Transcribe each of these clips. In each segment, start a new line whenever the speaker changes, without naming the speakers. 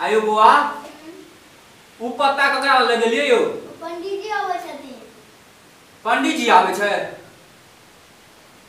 आयो बुआ उ पत्ता ककरा लगलिए यो
पंडित जी आवे छथिन।
पंडित जी आवे छै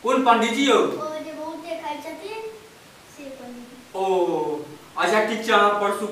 कोन पंडित जी यो
ओ जे बहुते खाइ छथिन से पंडित जी।
ओ अच्छा ठीक छै अहाँ परसू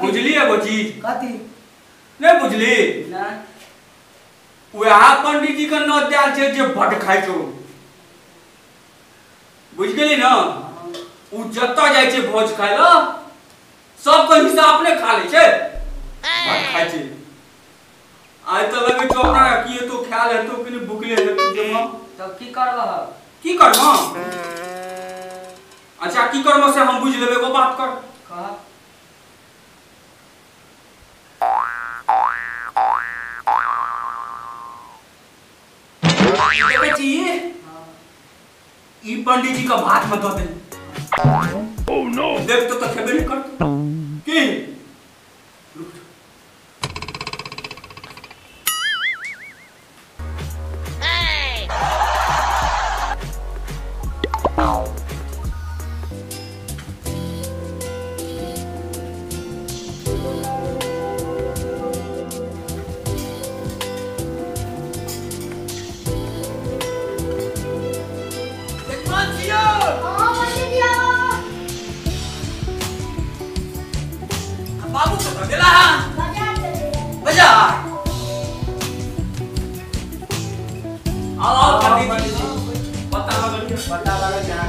बुझली एगो चीज
कथी
नहीं बुझली
ना
वह पंडित जी का नौत दिया छे जे भट खाइ छो बुझ गेली ना उ जत्ता जाय छे भोज खाय ल सब के हिस्सा अपने खा ले छे भट खाइ छे आइ त लगे छो अपना की तो ख्याल है तो कि भूखले है तुझे मां
तब की करबह
की करबो अच्छा की करबो से हम बुझ लेबे एगो बात कर
कह
देखे छी ई पंडित जी का भात में दो दे ओह नो देख तो खेबे नहीं करतो की बाबू को गेला बाजार आओ पंडित जी पता लगा क्या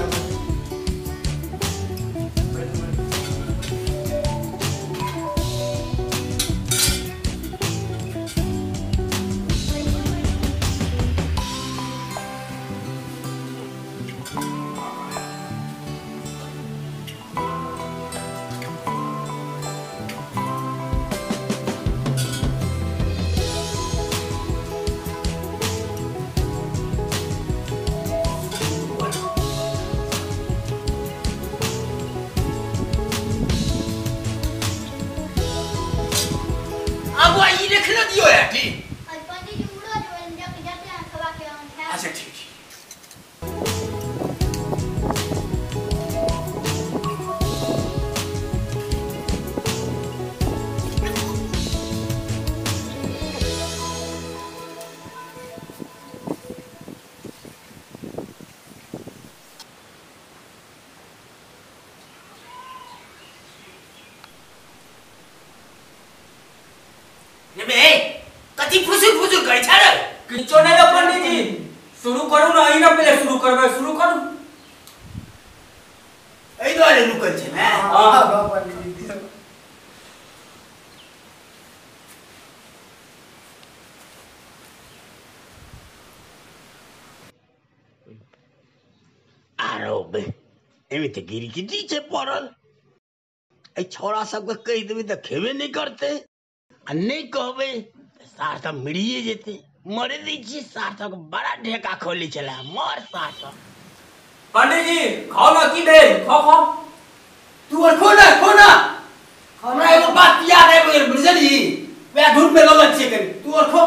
रखना दियो है की
आज पंडित जी उड़ा जो जाते हैं खवा के हम खा
अच्छा ठीक किचो नहीं पंडित जी शुरू करू ना ना पहले शुरू करबे शुरू करू
एई द्वारे रुकल छे ना
हां पंडित जी
आरो बे एमे ते गिरी की दी छे पड़ल ए छोरा सब के कह देबे त खेबे नहीं करते आ नहीं कहबे सार त मिड़िए जेते मरे दी छी सार तक बड़ा ढेका खोली चला मर सार तक
पंडित जी खाओ ना की भेल खो
तू और खो ना हमरा एगो बात याद है बेर बुझली वे धूप में लगल छे करी तू और खो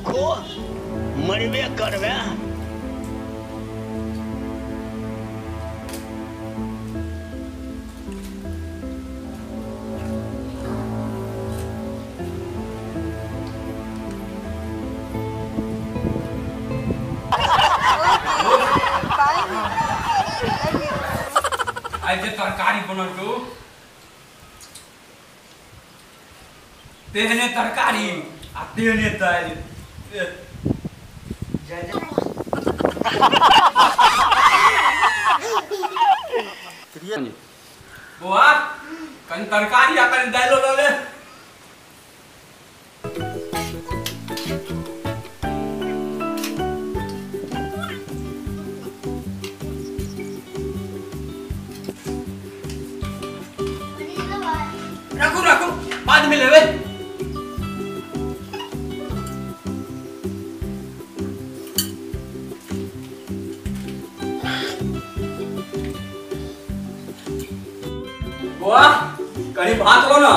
खो मरबे करबे
आज तरकारी बनल तो तेहने तरकारी आ तेहने दाल बुआ कहीं तरकारी या कहीं दाल डाले रखो रखो बाद में लेवे बुआ कहीं भात लो ना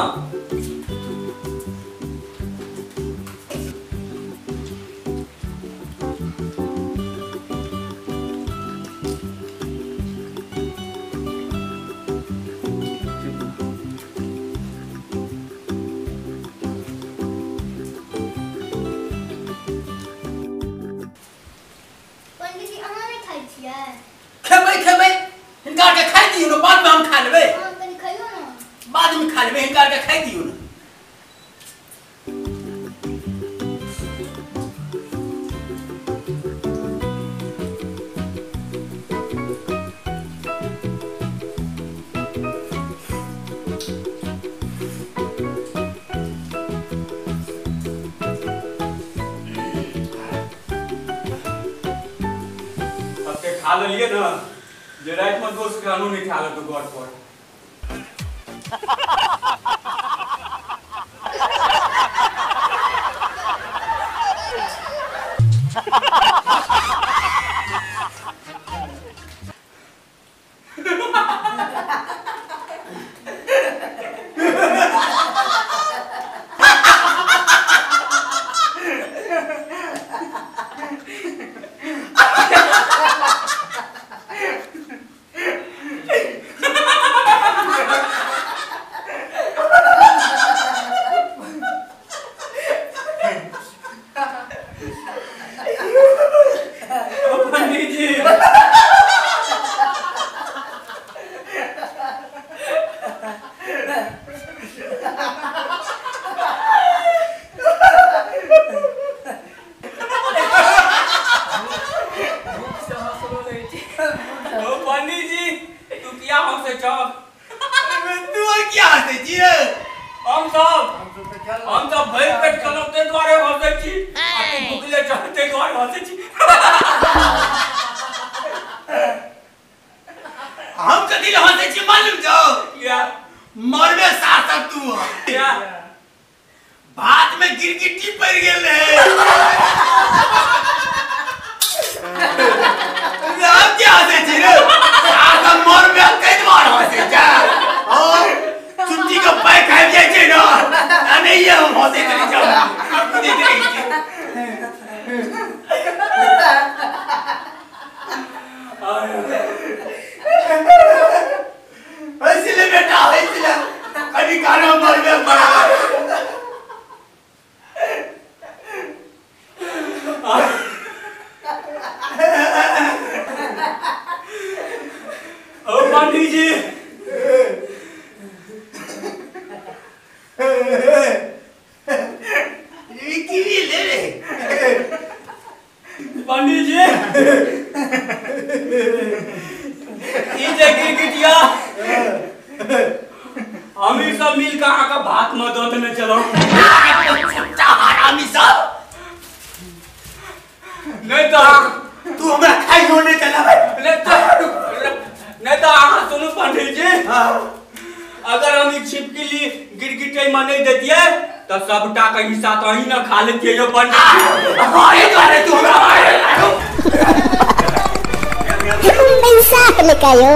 पंडित जी अहाँ नहीं खाई छियै
खेबै हिनका के खाइ दियौ ने बाद में हम खा लेबै
अहाँ कनी खाइयो ना
बाद में खा लेबै हिनका के खाइ दियौ ने
खा लिए ना जे रात में दोस्त के अनु नहीं खा तो घर पर हम सब भई पेट चलो ते द्वारे हंसे छी आ तू भूखले चलते द्वारे हंसे छी
हम कथी ले हंसे छी मालूम छौ
क्या
मरबे साथ तू
क्या
भात में गिरगिटी पड़ गेल रे अब क्या हंसे छी रे साथ मरबे कई द्वार हंसे जा चुट्टी का पैर खाई जाए छे ना नहीं ये हम हंसे चली जाओ देख रही थी इसलिए बेटा इसलिए कभी खाना मर में पड़ा
ओ पंडित जी पंडित जी ये जगह गिटिया हम ही सब मिल के आका भात में दो ने चलो
हरामी सब
नहीं तो
तू हमरा खाई होने चला भाई
नहीं तो आहा सुनो पंडित जी अगर हम एक छिपकली गिरगिटे में नहीं देतिए तो सबटा का हिस्सा तो ही ना खा लेते जो पंडित
अरे करे तू हमरा मारे
पैसा निकायो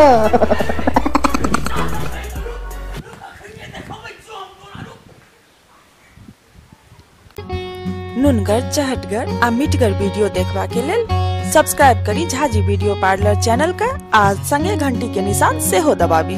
नुनगर चहटगर आ मिटगर वीडियो देखबा के लेल सब्सक्राइब करी झाजी वीडियो पार्लर चैनल का आ संगे घंटी के निशान से हो दबाबी।